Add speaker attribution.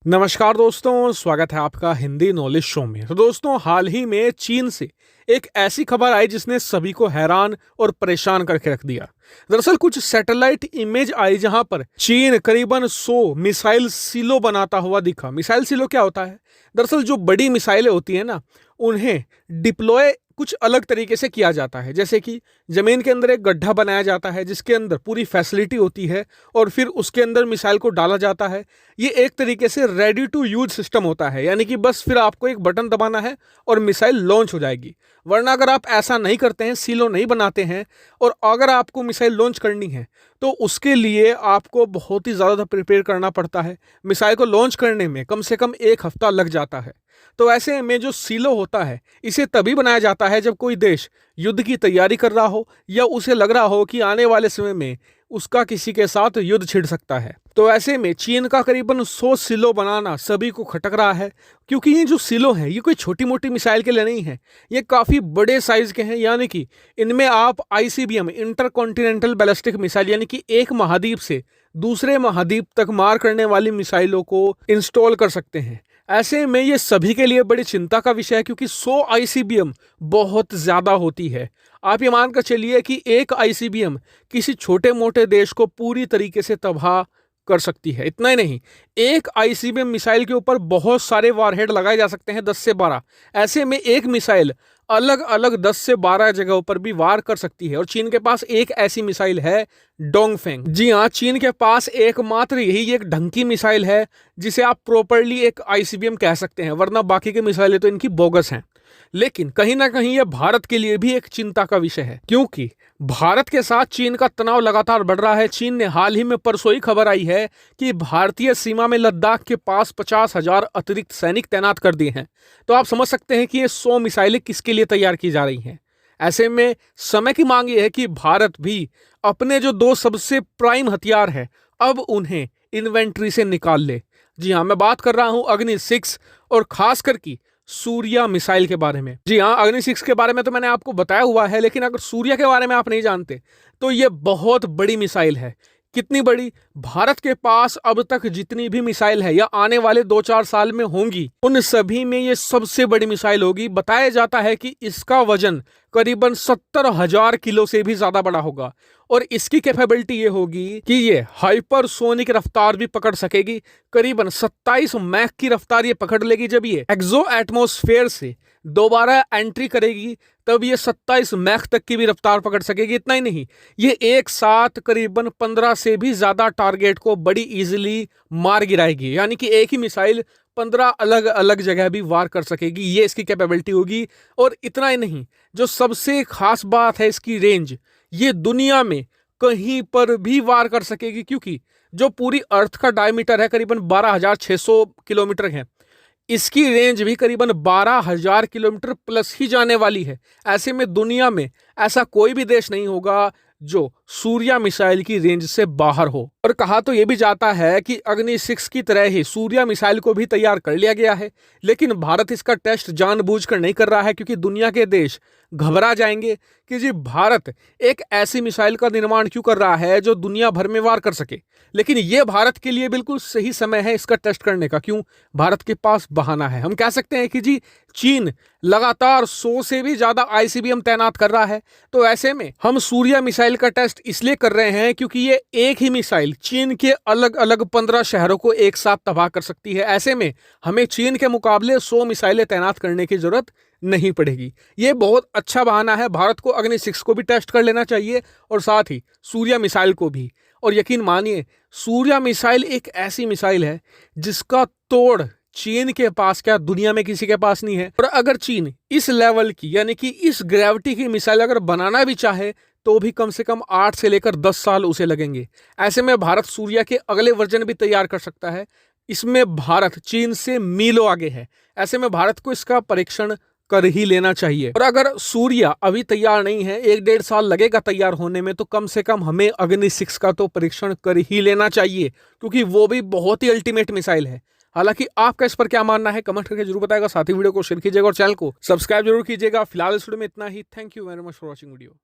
Speaker 1: नमस्कार दोस्तों, स्वागत है आपका हिंदी नॉलेज शो में। तो दोस्तों, हाल ही में चीन से एक ऐसी खबर आई जिसने सभी को हैरान और परेशान करके रख दिया। दरअसल कुछ सैटेलाइट इमेज आई जहां पर चीन करीबन 100 मिसाइल सिलो बनाता हुआ दिखा। मिसाइल सिलो क्या होता है? दरअसल जो बड़ी मिसाइलें होती हैं ना, उन्हें डिप्लॉय कुछ अलग तरीके से किया जाता है। जैसे कि जमीन के अंदर एक गड्ढा बनाया जाता है जिसके अंदर पूरी फैसिलिटी होती है और फिर उसके अंदर मिसाइल को डाला जाता है। ये एक तरीके से रेडी टू यूज सिस्टम होता है, यानी कि बस फिर आपको एक बटन दबाना है और मिसाइल लॉन्च हो जाएगी। वरना अगर आप ऐसा नहीं करते हैं, सिलो नहीं बनाते हैं और अगर आपको मिसाइल लॉन्च करनी है तो उसके लिए आपको बहुत ही ज़्यादा प्रिपेयर करना पड़ता है। मिसाइल को लॉन्च करने में कम से कम 1 हफ्ता लग जाता है। तो ऐसे में जो सिलो होता है, इसे तभी बनाया जाता है जब कोई देश युद्ध की तैयारी कर रहा हो या उसे लग रहा हो कि आने वाले समय में उसका किसी के साथ युद्ध छिड़ सकता है। तो ऐसे में चीन का करीबन 100 सिलो बनाना सभी को खटक रहा है, क्योंकि ये जो सिलो हैं ये कोई छोटी मोटी मिसाइल के लिए नहीं है। ये काफ़ी बड़े साइज के हैं, यानी कि इनमें आप आईसीबीएम इंटरकॉन्टिनेंटल बैलिस्टिक मिसाइल यानी कि एक महाद्वीप से दूसरे महाद्वीप तक मार करने वाली मिसाइलों को इंस्टॉल कर सकते हैं। ऐसे में ये सभी के लिए बड़ी चिंता का विषय है, क्योंकि 100 आईसीबीएम बहुत ज़्यादा होती है। आप ये मानकर चलिए कि एक आईसीबीएम किसी छोटे मोटे देश को पूरी तरीके से तबाह कर सकती है। इतना ही नहीं, एक आईसीबीएम मिसाइल के ऊपर बहुत सारे वारहेड लगाए जा सकते हैं, 10 से 12। ऐसे में एक मिसाइल अलग अलग 10 से 12 जगहों पर भी वार कर सकती है। और चीन के पास एक ऐसी मिसाइल है, डोंगफेंग। जी हाँ, चीन के पास एकमात्र यही एक ढंग की मिसाइल है जिसे आप प्रॉपरली एक आईसीबीएम कह सकते हैं, वरना बाकी की मिसाइलें तो इनकी बोगस हैं। लेकिन कहीं ना कहीं यह भारत के लिए भी एक चिंता का विषय है, क्योंकि भारत के साथ चीन का तनाव लगातार बढ़ रहा है। चीन ने हाल ही में परसों ही खबर आई है कि भारतीय सीमा में लद्दाख के पास 50,000 अतिरिक्त सैनिक तैनात कर दिए हैं। तो आप समझ सकते हैं कि ये 100 मिसाइलें किसके लिए तैयार की जा रही हैं। ऐसे में समय की मांग ये है कि भारत भी अपने जो 2 सबसे प्राइम हथियार है, अब उन्हें इन्वेंट्री से निकाल ले। जी हाँ, मैं बात कर रहा हूं अग्नि 6 और खासकर की सूर्या मिसाइल के बारे में। जी हाँ, अग्नि 6 के बारे में तो मैंने आपको बताया हुआ है, लेकिन अगर सूर्या के बारे में आप नहीं जानते तो ये बहुत बड़ी मिसाइल है। कितनी बड़ी? भारत के पास अब तक जितनी भी मिसाइल है या आने वाले 2-4 साल में होंगी, उन सभी में ये सबसे बड़ी मिसाइल होगी। बताया जाता है कि इसका वजन करीबन 70,000 किलो से भी ज्यादा बड़ा होगा और इसकी कैपेबिलिटी ये होगी कि ये हाइपरसोनिक रफ्तार भी पकड़ सकेगी। करीबन 27 मैक की रफ्तार ये पकड़ लेगी। जब ये एक्सो एटमॉस्फेयर से दोबारा एंट्री करेगी तब ये 27 मैक तक की भी रफ्तार पकड़ सकेगी। इतना ही नहीं, ये एक साथ करीबन 15 से भी ज्यादा टारगेट को बड़ी इजीली मार गिराएगी, यानी कि एक ही मिसाइल 15 अलग अलग जगह भी वार कर सकेगी। ये इसकी कैपेबिलिटी होगी। और इतना ही नहीं, जो सबसे खास बात है इसकी रेंज, ये दुनिया में कहीं पर भी वार कर सकेगी, क्योंकि जो पूरी अर्थ का डायमीटर है करीबन 12,600 किलोमीटर है, इसकी रेंज भी करीबन 12,000 किलोमीटर प्लस ही जाने वाली है। ऐसे में दुनिया में ऐसा कोई भी देश नहीं होगा जो सूर्या मिसाइल की रेंज से बाहर हो। और कहा तो यह भी जाता है कि अग्नि 6 की तरह ही सूर्या मिसाइल को भी तैयार कर लिया गया है, लेकिन भारत इसका टेस्ट जानबूझकर नहीं कर रहा है, क्योंकि दुनिया के देश घबरा जाएंगे कि जी भारत एक ऐसी मिसाइल का निर्माण क्यों कर रहा है जो दुनिया भर में वार कर सके। लेकिन यह भारत के लिए बिल्कुल सही समय है इसका टेस्ट करने का। क्यों? भारत के पास बहाना है। हम कह सकते हैं कि जी चीन लगातार 100 से भी ज्यादा आईसीबीएम तैनात कर रहा है, तो ऐसे में हम सूर्या मिसाइल का टेस्ट इसलिए कर रहे हैं क्योंकि ये एक ही मिसाइल चीन के अलग अलग 15 शहरों को एक साथ तबाह कर सकती है। ऐसे में हमें चीन के मुकाबले 100 मिसाइलें तैनात करने की जरूरत नहीं पड़ेगी। ये बहुत अच्छा बहाना है। भारत को अग्नि 6 को भी टेस्ट कर लेना चाहिए और साथ ही सूर्या मिसाइल को भी। और यकीन मानिए, सूर्या मिसाइल एक ऐसी मिसाइल है जिसका तोड़ चीन के पास क्या दुनिया में किसी के पास नहीं है। और अगर चीन इस लेवल की यानी कि इस ग्रेविटी की मिसाइल अगर बनाना भी चाहे तो भी कम से कम 8 से लेकर 10 साल उसे लगेंगे। ऐसे में भारत सूर्या के अगले वर्जन भी तैयार कर सकता है। इसमें भारत चीन से मीलों आगे है। ऐसे में भारत को इसका परीक्षण कर ही लेना चाहिए। और अगर सूर्या अभी तैयार नहीं है, 1-1.5 साल लगेगा तैयार होने में, तो कम से कम हमें अग्नि 6 का तो परीक्षण कर ही लेना चाहिए, क्योंकि वो भी बहुत ही अल्टीमेट मिसाइल है। हालांकि आपका इस पर क्या मानना है कमेंट करके जरूर बताएगा। साथ ही वीडियो को शेयर कीजिएगा और चैनल को सब्सक्राइब जरूर कीजिएगा। फिलहाल इस वीडियो में इतना ही। Thank you very much for watching video.